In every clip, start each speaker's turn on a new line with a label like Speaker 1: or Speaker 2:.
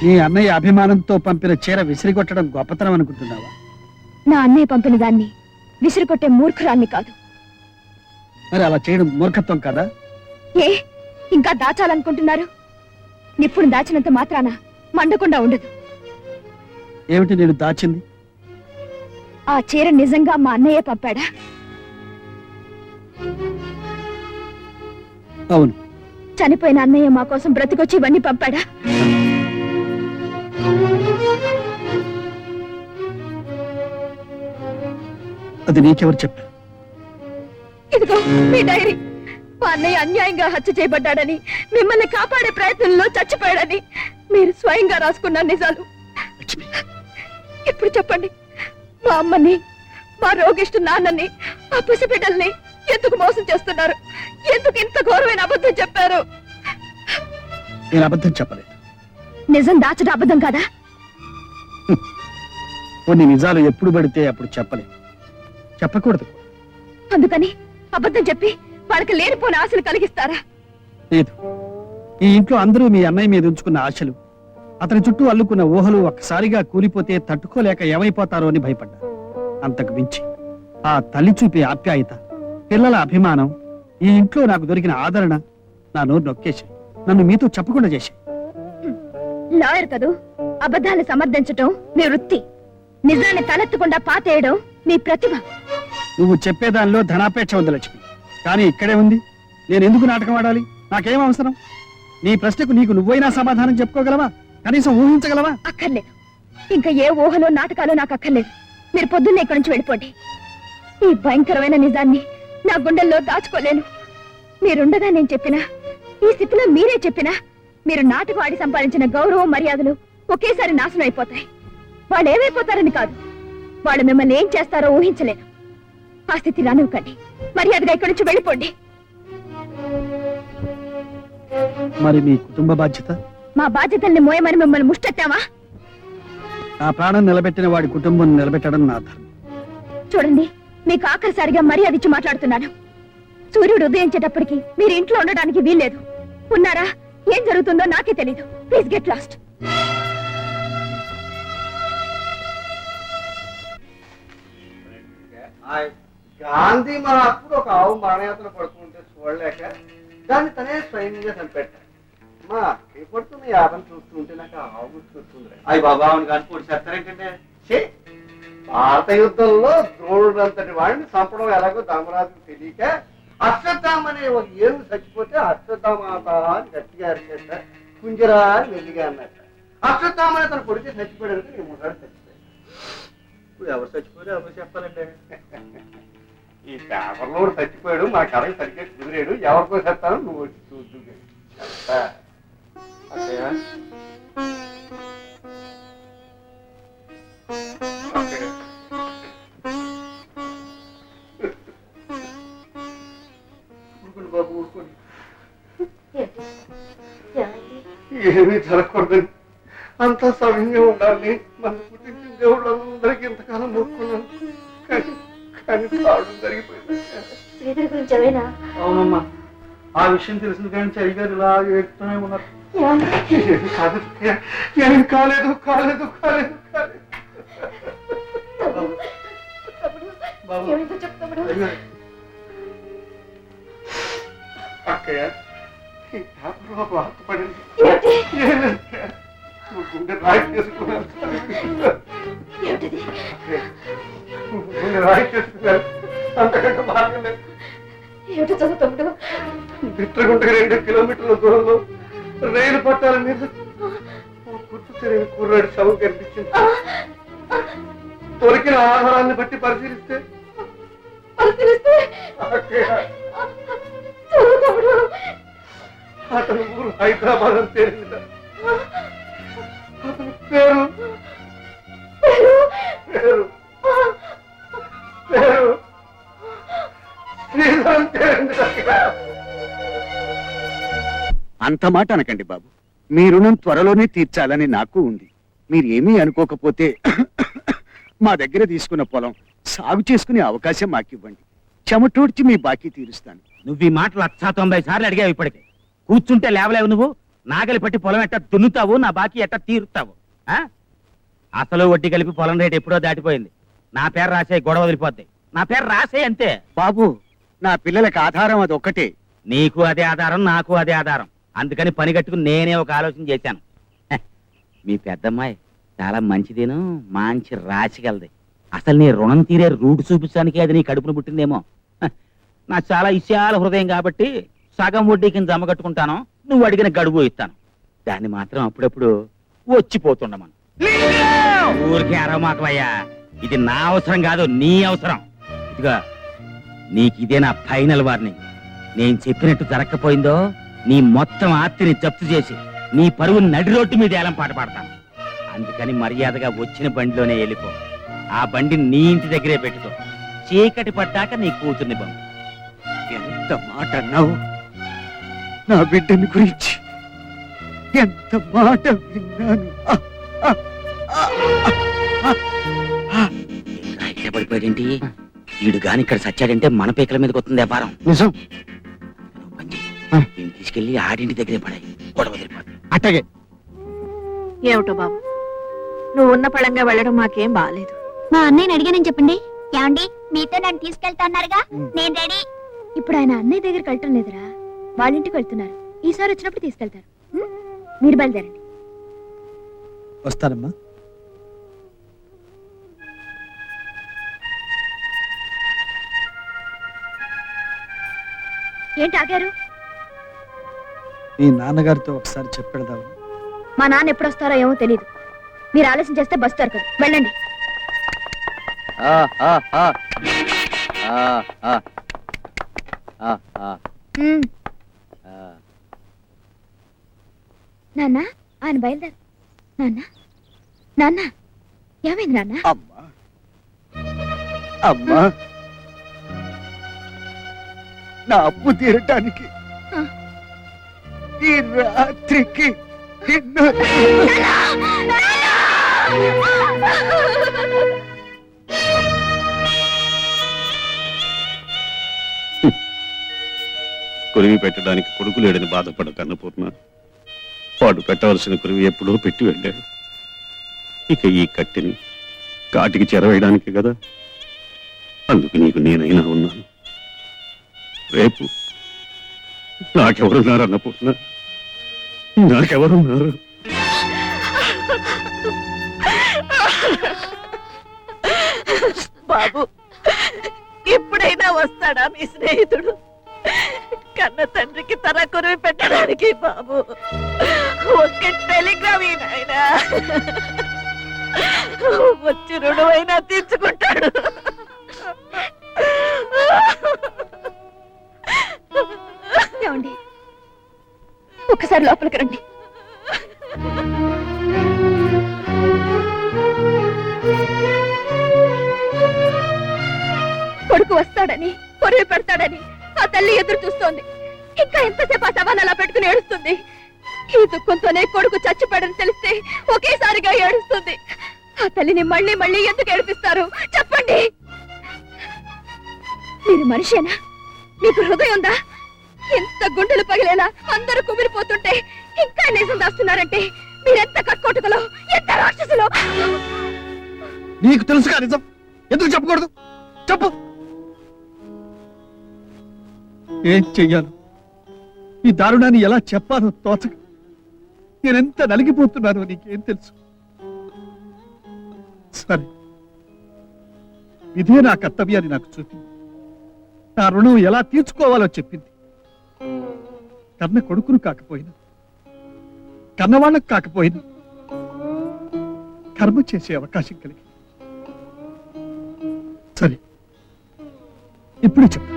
Speaker 1: నీ అన్నయ్య అభిమానంతో పంపిన చీర విసిరికొట్టడం గొప్పతనం అనుకుంటున్నావా?
Speaker 2: నా అన్నయ్య పంపిన దాన్ని విసిరికొట్టే మూర్ఖురాన్ని కాదు.
Speaker 1: మరి అలా చేయడం మూర్ఖత్వం కదా?
Speaker 2: ఏ ఇంకా దాచాలనుకుంటున్నారు? నిప్పుడు దాచినంత మాత్రాన మండకుండా ఉండదు.
Speaker 1: ఏమిటి నేను దాచింది?
Speaker 2: ఆ చీర నిజంగా మా అన్నయ్య పంపాడా?
Speaker 1: అవును.
Speaker 2: చనిపోయిన అన్నయ్య మా కోసం బ్రతికొచ్చి ఇవన్నీ పంపాడా?
Speaker 1: అది నీకెవరు చెప్పారు?
Speaker 2: ఇదిగో మీ డైరీ. మా అన్నయ్య అన్యాయంగా హత్య చేయబడ్డాడని, మిమ్మల్ని కాపాడే ప్రయత్నంలో చచ్చిపోయాడని మీరు స్వయంగా రాసుకున్న నిజాలు. ఇప్పుడు చెప్పండి, మా అమ్మని, మా రోగిష్టు నాన్నని, ఆ పసిబిడ్డల్ని ఎందుకు మోసం చేస్తున్నారు? ఎందుకు ఇంత ఘోరమైన అబద్ధం చెప్పారు?
Speaker 1: నేను అబద్ధం చెప్పలేదు.
Speaker 2: నిజం దాచడం అబద్ధం కాదా?
Speaker 1: కొన్ని నిజాలు ఎప్పుడు పడితే అప్పుడు చెప్పలేదు, చెప్పకూడదు.
Speaker 2: అందుకని అబద్ధం చెప్పి వాళ్ళకి లేనిపోని ఆశలు కలిగిస్తారా?
Speaker 1: లేదు. ఈ ఇంట్లో అందరూ మీ అన్నయ్య మీద ఉంచుకున్న ఆశలు, అతని చుట్టూ అల్లుకున్న ఊహలు ఒక్కసారిగా కూలిపోతే తట్టుకోలేక ఏమైపోతారో అని భయపడ్డా. అంతకు మించి ఆ తల్లి చూపే ఆప్యాయత, పిల్లల అభిమానం, ఈ ఇంట్లో నాకు దొరికిన ఆదరణ నా నోరు నొక్కేశాయి. నన్ను మీతో చెప్పకుండా చేశాయి.
Speaker 2: లాయర్ కదూ, అబద్ధాన్ని సమర్థించటం మీ వృత్తి, నిజాన్ని తలెత్తకుండా పాతేయడం మీ ప్రతిభ.
Speaker 1: నువ్వు చెప్పేదానిలో ధనాపేక్ష ఉంది లక్ష్మి, కానీ ఇక్కడే ఉంది. నేను ఎందుకు నాటకం ఆడాలి? నాకేం అవసరం? నీ ప్రశ్నకు నీకు నువ్వైనా సమాధానం చెప్పుకోగలవా? కనీసం ఊహించగలవా?
Speaker 2: అక్కర్లేదు. ఇంకా ఏ ఊహలో నాటకాలు నాకు అక్కర్లేదు. మీరు పొద్దున్నే ఇక్కడి నుంచి వెళ్ళిపోండి. ఈ భయంకరమైన నిజాన్ని నా గుండెల్లో దాచుకోలేను. మీరుండగా నేను చెప్పినా, ఈ స్థితిలో మీరే చెప్పినా, మీరు నాటకం ఆడి సంపాదించిన గౌరవం, మర్యాదలు ఒకేసారి నాశనం అయిపోతాయి. వాళ్ళు ఏమైపోతారని కాదు, వాళ్ళు మిమ్మల్ని ఏం చేస్తారో ఊహించలేను. ఆ స్థితి రానివ్వకండి. మర్యాదగా ఇక్కడి నుంచి వెళ్ళిపోండి.
Speaker 1: మరి మీ కుటుంబ బాధ్యత?
Speaker 2: మా బాధ్యతల్ని మోయమని మిమ్మల్ని ముష్టెత్తావా?
Speaker 1: నా ప్రాణం నిలబెట్టిన వాడి కుటుంబం నిలబెట్టడం నా ధర్మం.
Speaker 2: చూడండి, మీకు ఆఖరిసారిగా మర్యాద ఇచ్చి మాట్లాడుతున్నాను. సూర్యుడు ఉదయించేటప్పటికి మీరు ఇంట్లో ఉండడానికి వీల్లేదు. ఉన్నారా? ఏం జరుగుతుందో నాకే తెలీదు. Please get lost.
Speaker 3: గాంధీ మన అప్పుడు ఒక ఆవు మానయాత్ర పడుతుంటే చూడలేక దాన్ని తనే స్వయంగా చంపెట్టాడు. మా అక్కయ్య పడుతున్న యాదం చూస్తుంటే నాకు ఆవు గుర్తుకొస్తుంది. అయ్యి బాబా అవును కానీ పొడి చేస్తారేంటంటే, భారత యుద్ధంలో ద్రోణుడంతటి వాడిని చంపడం ఎలాగో ధర్మరాజుకు తెలియక అశ్వత్థామ అనే ఒక ఏనుగు చచ్చిపోతే అశ్వత్థామాత అని గట్టిగా అరిచేట, కుంజరా అని మెల్లిగా అన్నట్ట. అశ్వత్థామ అనే తన కొడుకు చచ్చిపోయాడు. నేను ముసాడు చచ్చిపోయాడు. ఇప్పుడు ఎవరు చచ్చిపోయారు ఎవరు చెప్పాలంటే, ఈ పేపర్లో చచ్చిపోయాడు, మా కథకి సరిగ్గా కుదిరాడు, ఎవరికో చెప్తాను నువ్వు వచ్చి చూద్దు చెప్తా. ఊరుకోండి బాబు ఊరుకోండి, ఏమీ జరగకూడదని అంతా సవ్యంగా ఉండాలని మన పుట్టించిన దేవుళ్ళు అందరికీ ఇంతకాలం మొక్కున్నాను. కానీ తాడు జరిగిపోయింది. అవునమ్మా, ఆ విషయం తెలిసింది కానీ చలి గారు ఇలా ఏడుతూనే ఉన్నారు. ఏం కాలేదు కాలేదు కాలేదు కాలేదు. అక్కయ్య ఈ పేపర్ ఒక వార్త పడింది. గుండె రాయి చేసుకున్నాను. గుండె రాయి చేసుకున్నాను, అంతకంటే బాగలేదు. బిట్రగుంటకి 2 కిలోమీటర్ల దూరంలో రైలు పట్టాల మీద గుర్తు తెలియని కుర్రాడి శవం కనిపించింది. దొరికిన ఆహారాన్ని బట్టి పరిశీలిస్తే అతను ఊరు హైదరాబాద్ అని తేలింది. అతని పేరు పేరు పేరు శ్రీధరం తేలింది.
Speaker 4: అంత మాట అనకండి బాబు. మీ రుణం త్వరలోనే తీర్చాలని నాకు ఉంది. మీరేమీ అనుకోకపోతే మా దగ్గర తీసుకున్న పొలం సాగు చేసుకునే అవకాశం మాకివ్వండి. చెమటూడ్చి మీ బాకీ తీరుస్తాను.
Speaker 5: నువ్వు ఈ మాటలు 90 సార్లు అడిగావు ఇప్పటికే. కూర్చుంటే లేవలేవు నువ్వు. నాగలి పట్టి పొలం ఎట్ట దున్నుతావు, నా బాకీ ఎట్ట తీరుతావు? ఆ? అసలు వడ్డీ కలిపి పొలం రేటు ఎప్పుడో దాటిపోయింది. నా పేరు రాసే, గొడవ వదిలిపోద్ది. నా పేరు రాసే అంతే.
Speaker 4: బాబు, నా పిల్లలకు ఆధారం అది ఒక్కటే.
Speaker 5: నీకు అదే ఆధారం, నాకు అదే ఆధారం. అందుకని పని కట్టుకుని నేనే ఒక ఆలోచన చేశాను. హ, మీ పెద్దమ్మాయి చాలా మంచిదేను, మంచి రాసిగలది. అసలు నీ రుణం తీరే రూట్ చూపించడానికి అది నీ కడుపును పుట్టిందేమో. హ, నా చాలా విశాల హృదయం కాబట్టి సగం వడ్డీ కింద జమ కట్టుకుంటాను, నువ్వు అడిగిన గడువు ఇస్తాను. దాన్ని మాత్రం అప్పుడప్పుడు వచ్చిపోతుండమను. ఊరికే అరవమాకవయ్యా, ఇది నా అవసరం కాదు, నీ అవసరం. ఇదిగా నీకు ఇదే నా ఫైనల్ వార్నింగ్. నేను చెప్పినట్టు జరగకపోయిందో నీ మొత్తం ఆస్తిని జప్తు చేసి నీ పరువు నడి రోడ్డు మీద ఏలం పాట పాడతాను. అందుకని మర్యాదగా వచ్చిన బండిలోనే వెళ్ళిపో. ఆ బండి నీ ఇంటి దగ్గరే పెట్టుకో. చీకటి పడ్డాక నీ కూతుర్ని పంపు.
Speaker 4: ఎంత మాట అన్నావు నా బిడ్డని గురించి, ఎంత మాట విన్నాను.
Speaker 5: ఇక్కడ పడిపోయాడేంటి వీడు? గాని ఇక్కడ సచ్చాడంటే మన పీకల మీదకి వస్తుంది వ్యాపారం.
Speaker 4: నిజం.
Speaker 5: నేను తీసుకెళ్లి ఆడింటి దగ్గరే పడాయి, గొడవ వదిలిపోతుంది.
Speaker 4: అట్టగే.
Speaker 6: ఏమిటో బాబు, నువ్వు ఉన్న పళంగా వెళ్ళడం మాకేం బాగాలేదు.
Speaker 2: మా అన్నయ్యని అడిగానని చెప్పండి. ఏమండి, మీతో నన్ను తీసుకెళ్తాన్నారుగా, నేను రెడీ. ఇప్పుడు ఆయన అన్నయ్య దగ్గరికి వెళ్ళటం లేదురా, వాళ్ళ ఇంటికి వెళ్తున్నారు. ఈసారి వచ్చినప్పుడు తీసుకెళ్తారు. ఉం? మీరు బయలుదేరండి.
Speaker 1: వస్తానమ్మా.
Speaker 2: ఏంటి ఆగారు?
Speaker 1: మీ నాన్నగారితో ఒకసారి చెప్పెడదాము.
Speaker 2: మా నాన్న ఎప్పుడు వస్తారో ఏమో తెలియదు. మీరు ఆలోచన చేస్తే బస్ దొరకదు. వెళ్ళండి. ఉం. నాన్న, ఆయన బయలుదేరు. నాన్న, నాన్న, ఏమైంది నాన్న?
Speaker 4: అమ్మా, అమ్మా, నా అప్పు తీరటానికి
Speaker 2: ఆ.
Speaker 4: ఈ రాత్రికి నిన్ను
Speaker 7: కొరివి పెట్టడానికి కొడుకు లేడని బాధపడక అన్నపూర్ణ, వాడు పెట్టవలసిన కొరివి ఎప్పుడో పెట్టి వెళ్ళాడు. ఇక ఈ కట్టెని కాటికి చెరవేయడానికి కదా, అందుకు నీకు నేనైనా ఉన్నాను. రేపు నాకెవరున్నారు అన్నపూర్ణ? నాకెవరున్నారు?
Speaker 6: బాబు, ఇప్పుడైనా వస్తాడా మీ స్నేహితుడు? కన్న తండ్రికి తన కొరివి పెట్టడానికి బాబు ఒక్క టెలిగ్రామ్ ఈయన వచ్చి రుణమైనా తీర్చుకుంటాడు.
Speaker 2: ఏమండి, ఒక్కసారి లోపలికి రండి. కొడుకు వస్తాడని, కొరివి పెడతాడని ఆ తల్లి ఎదురు చూస్తోంది. ఇంకా ఎంతసేపు ఆ సవాన్ అలా పెట్టుకుని ఏడుస్తుంది. ఈ దుఃఖంతోనే కొడుకు చచ్చిపోయాడని తెలిస్తే ఒకేసారిగా ఏడుస్తుంది. ఆ తల్లిని మళ్ళీ మళ్ళీ ఎందుకు ఏడిపిస్తారు చెప్పండి? మీరు మనిషేనా? మీకు హృదయం ఉందా? ఎంత గుండెలు పగిలేలా అందరూ కుమిరిపోతుంటే ఇంకా నిజం దాస్తున్నారంటే మీరెంత కక్కోటుకలో, ఎంత రాక్షసులో!
Speaker 1: నీకు తెలుసుగా నిజం, ఎందుకు చెప్పకూడదు? చెప్పు. ఏం చెయ్యాను? ఈ దారుణాన్ని ఎలా చెప్పాలో తోచక నేనెంత నలిగిపోతున్నానో నీకేం తెలుసు? సరే, ఇదే నా కర్తవ్యాన్ని నాకు చూపింది. నా రుణం ఎలా తీర్చుకోవాలో చెప్పింది. కన్న కొడుకును కాకపోయినా, కన్నవాళ్ళకు కాకపోయినా కర్మ చేసే అవకాశం కలిగి. సరే, ఇప్పుడు చెప్పు.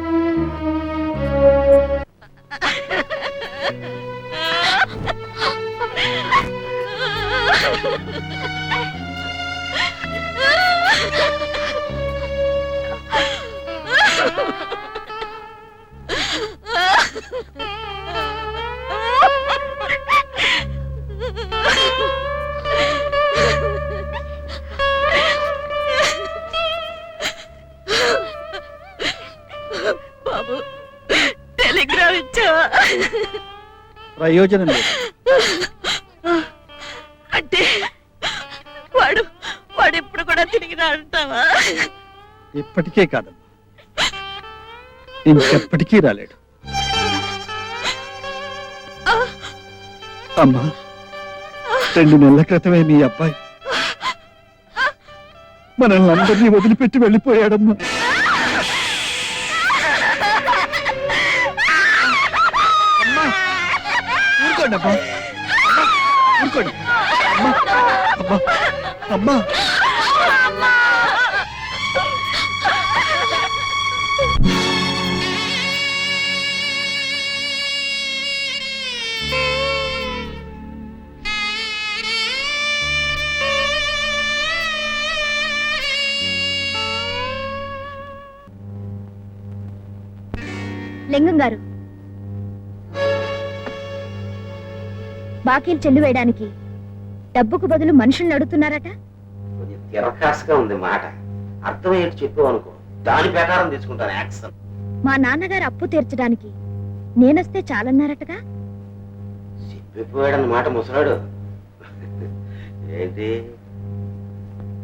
Speaker 1: ప్రయోజనం లేదు.
Speaker 6: అంటే వాడు వాడు ఎప్పుడు కూడా తిరిగి రాంటావా?
Speaker 1: ఇప్పటికే కాదమ్మా, ఇంకెప్పటికీ రాలేడు. అమ్మా, 2 నెలల క్రితమే మీ అబ్బాయి మనల్ని అందరినీ వదిలిపెట్టి వెళ్ళిపోయాడమ్మా. అమ్మా, ఊరుకోండి అమ్మా, ఊరుకోండి అమ్మా, అమ్మా, అమ్మా.
Speaker 2: లింగం గారు, బాకీలు చెల్లి వేయడానికి డబ్బుకు బదులు మనుషుల్ని అడుగుతున్నారట.
Speaker 5: కొంచెం తిరకాసుగా ఉంది మాట, అర్థమయ్యేట్టు చెప్పు అనుకో, దాని ప్రకారం తీసుకుంటాను యాక్షన్.
Speaker 2: మా నాన్నగారు అప్పు తీర్చడానికి నేనొస్తే చాలన్నారటగా.
Speaker 5: చెప్పిపోయాడన్న మాట ముసలాడు. ఏంటి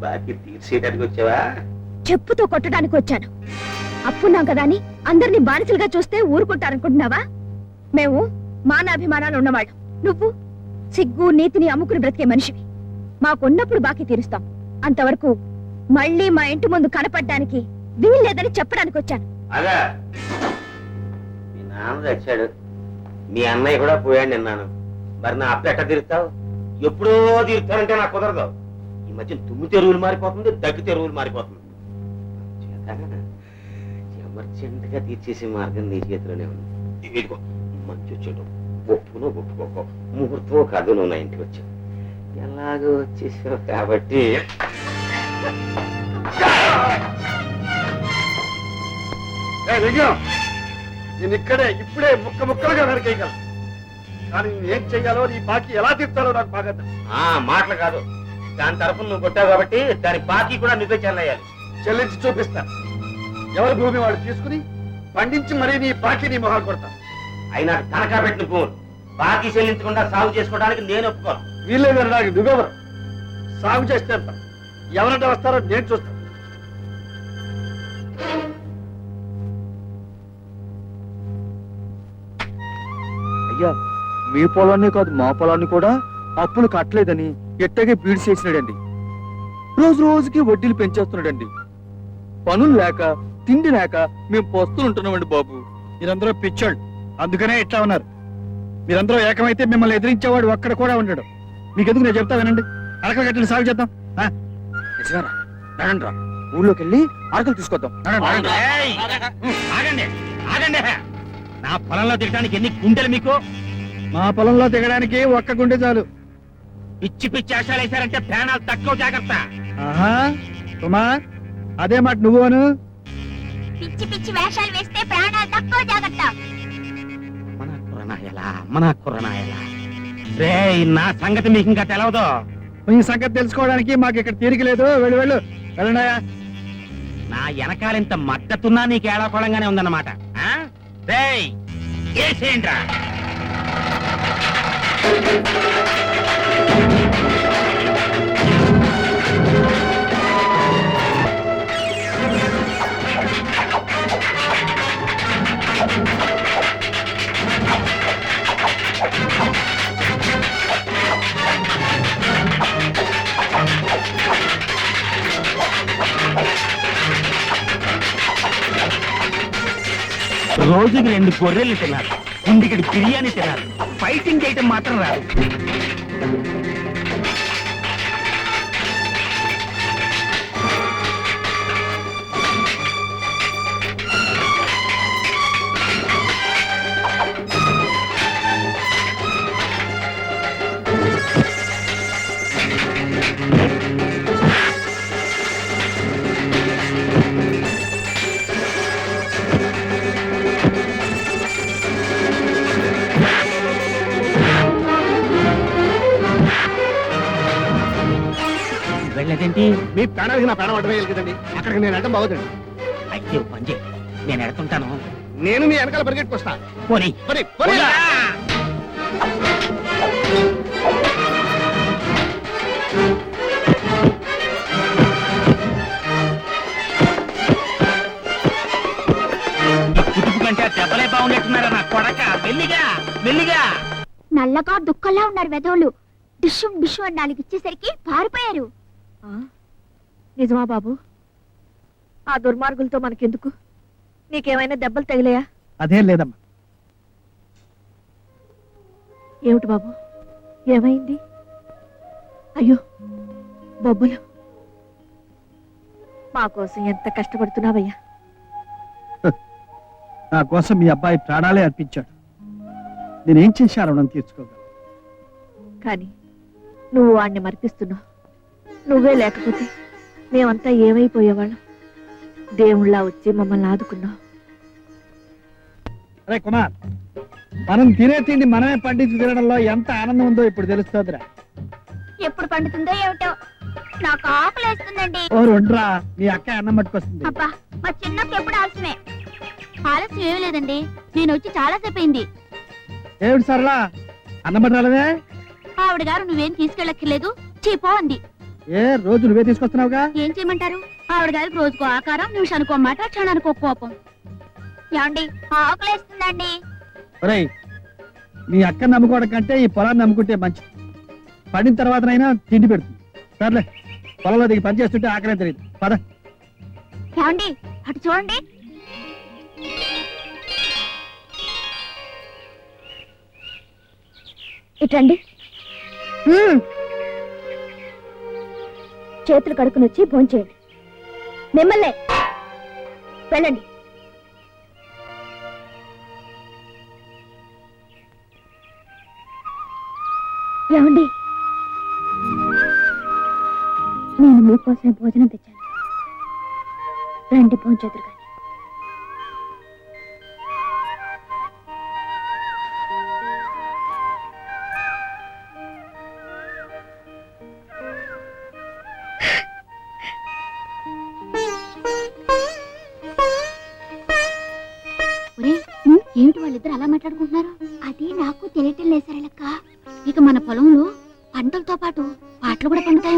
Speaker 5: బాకీ తీర్చేయడానికి వచ్చావా?
Speaker 2: చెప్పుతో కొట్టడానికి వచ్చాను. అప్పున్నాం కదా అని అందరినీ బానిసలుగా చూస్తే ఊరుకుంటారనుకుంటున్నావా? మేము మానాభిమానాలు ఉన్నవాళ్ళం. నువ్వు సిగ్గు నీతిని అమ్ముకుని బ్రతికే మనిషివి. మాకున్నప్పుడు బాకీ తీరుస్తాం, అంతవరకు మళ్ళీ మా ఇంటి ముందు కనపడ్డానికి వీల్లేదని చెప్పడానికి వచ్చాను.
Speaker 5: అలా మీ నాన్న తెచ్చాడు, మీ అన్నయ్య కూడా పోయాడు నిన్నాను. మరి నా అప్పు ఎట్ట తీరుతావు? ఎప్పుడో తీరుతానంటే నాకు కుదరదు. ఈ మధ్య తుమ్ము తెరువులు మారిపోతుంది, దగ్గు తెరువులు మారిపోతుంది. ఎమర్జెంట్ గా తీర్చేసే మార్గం నీ చేతిలోనే ఉంది. ఇదిగో మంచి వచ్చాడు, ఒప్పునో ఒప్పుకోకో, ముహూర్తం కాదు, నువ్వు నా ఇంటికి వచ్చావు, ఎలాగో వచ్చేసావు కాబట్టి
Speaker 1: నేను ఇక్కడే ఇప్పుడే ముక్కలుగా నరికేయగలను, కానీ ఏం చెయ్యాలో, నీ బాకీ ఎలా తీర్చాలో నాకు బాగా తెలుసు.
Speaker 5: మాటలు కాదు, దాని తరఫున నువ్వు కొట్టావు కాబట్టి దాని బాకీ కూడా నువ్వే చెల్లేయాలి.
Speaker 1: చెల్లించి చూపిస్తాను. ఎవరి భూమి వాళ్ళు తీసుకుని పండించి మరీ నీ బాకీ నీ మొహాలు కొడతాను.
Speaker 5: అయినా తనఖా పెట్టిన భూములు బాకీ చెల్లించకుండా సాగు చేసుకోవడానికి నేను ఒప్పుకోను.
Speaker 1: వీళ్ళేదని నాకు నువ్వెవరు? సాగు చేస్తే ఎంత? ఎవరంటే వస్తారో నేను చూస్తాను.
Speaker 8: అయ్యా, మీ పొలాన్ని కాదు మా పొలాన్ని కూడా అప్పులు కట్టలేదని ఎట్టగే బీడు చేసినాడండి. రోజు రోజుకి వడ్డీలు పెంచేస్తున్నాడండి. పనులు లేక తిండి లేక మేము పస్తులు ఉంటున్నామండి బాబు.
Speaker 1: మీరందరూ పిచ్చోళ్ళు, అందుకనే ఇట్లా ఉన్నారు. మీరందరూ ఏకమైతే మిమ్మల్ని ఎదిరించేవాడు ఒక్కడ కూడా ఉండడు. మీకెందుకు నేను చెప్తా వినండి. అరకల గట్టిని సాగు చేద్దాం.
Speaker 8: నిజమేరా? నడండి రా, ఊళ్ళోకి వెళ్ళి అరకలు తీసుకొద్దాం.
Speaker 5: ఏయ్! ఆగండి, ఆగండి. నా పొలంలో దిగడానికి ఎన్ని గుండెలు మీకు?
Speaker 1: మా పొలంలో దిగడానికి ఒక్క గుండె చాలు.
Speaker 5: పిచ్చి పిచ్చి ఆశాలు వేశారంటే ప్రాణాలు తక్కువ. జాగ్రత్త.
Speaker 1: ఆహా, కుమార్, అదే మాట నువ్వును.
Speaker 2: పిచ్చి పిచ్చి వేషాలు వేస్తే ప్రాణాలు తక్కువ. జాగ్రత్త.
Speaker 5: మన కుర్రనాయలా రేయ్, నా సంగతి మీకు ఇంకా తెలవదు.
Speaker 1: ఈ సంగతి తెలుసుకోవడానికి మాకు ఇక్కడ తీరిక లేదు. వెళ్ళు వెళ్ళు, వెళ్ళండాయా.
Speaker 5: నా వెనకాలింత మద్దతున్నా నీకు ఏడాకోళంగానే ఉందన్నమాట. రేయ్, ఏసేంట్రా? రోజుకి 2 గొర్రెలు తినాలి, ఇంటికి బిర్యానీ తినాలి, ఫైటింగ్ చేయటం మాత్రం రాదు. వెళ్ళదేంటి?
Speaker 1: మీ ప్రాణానికి నా ప్రాణం అడ్డమేయాలి కదండి. అక్కడికి నేను అడ్డం బాగుదండి.
Speaker 5: అయితే ఓ పని చేయి, నేను ఎడుతుంటాను,
Speaker 1: నేను మీ వెనకాల పరిగెట్టుకొస్తా.
Speaker 5: పోనీ.
Speaker 1: పోనీ, పోనీ.
Speaker 5: పోనీరా. కుటుంబ కంటే దెబ్బలే బాగున్నట్టున్నారా నా కొడక మెల్లిగా మెల్లిగా.
Speaker 2: నల్లగా దుఃఖంలా ఉన్నారు వెధవులు. డిషు డిషు అని 4 ఇచ్చేసరికి పారిపోయారు.
Speaker 6: నిజమా బాబు? ఆ దుర్మార్గులతో మనకెందుకు? నీకేమైనా దెబ్బలు తగిలాయా?
Speaker 1: అదేం లేదమ్మా.
Speaker 6: ఏమిటి బాబు, ఏమైంది? అయ్యో బొబ్బులు, మా కోసం ఎంత కష్టపడుతున్నావయ్యా.
Speaker 1: నా కోసం మీ అబ్బాయి ప్రాణాలే అర్పించాడు. నేనేం చేశా రుణం తీర్చుకోగలను?
Speaker 6: కానీ నువ్వు వాణ్ణి మర్పిస్తున్నావు. నువ్వే లేకపోతే మేమంతా ఏమైపోయేవాళ్ళం. దేవుళ్ళ వచ్చి మమ్మల్ని ఆదుకున్నావు.
Speaker 1: అరే కుమార్, మనం తినే తిండి మనమే పండించి తినడంలో ఎంత ఆనందం ఉందో ఇప్పుడు తెలుస్తుందిరా.
Speaker 2: ఎప్పుడు పండుతుందో ఏమిటో, నాకు ఆకలేస్తుందండి.
Speaker 1: ఓ రెండ్రా, మీ అక్క అన్నం పట్టుకొస్తుంది.
Speaker 2: అబ్బా, మా చిన్నకి ఎప్పుడు ఆలస్యమే. ఆలస్యం ఏమీ లేదండి, నేను వచ్చి చాలా సేపు అయింది.
Speaker 1: ఏమిటి సరళా, అన్నం పట్టాలవే?
Speaker 2: ఆవిడ గారు నువ్వేం తీసుకెళ్ళక్కర్లేదు, చీపో అంది.
Speaker 1: ఏ రోజు నువ్వే తీసుకొస్తున్నావుగా?
Speaker 2: ఏం చేయమంటారు? ఆవిడ గారికి రోజుకో ఆకారం, నిమిషానికో మాట, క్షణానికో కోపం. ఏమండి, ఆకలేస్తుందండి.
Speaker 1: ఒరేయ్, మీ అక్క నమ్ముకోవడం కంటే ఈ పొలాన్ని నమ్ముకుంటే మంచిది. పడిన తర్వాతనైనా తిండి పెడుతుంది. సర్లే, పొలంలో దిగి పని చేస్తుంటే ఆకలే తెలియదు. పద.
Speaker 2: ఏమండి, అటు చూడండి. ఇటండి. చేతులు కడుకుని వచ్చి భోంచేయండి. మిమ్మల్నే వెళ్ళండి. ఏమండి, నేను మీకోసమే భోజనం తెచ్చాను. రండి భోంచేతురు కానీ. ఏమిటి వాళ్ళిద్దరు అలా మాట్లాడుకుంటున్నారు? అది నాకు తెలియటం లేదు సరళక్క. ఇక మన పొలంలో పంటలతో పాటు పాటలు కూడా పండుతాయి.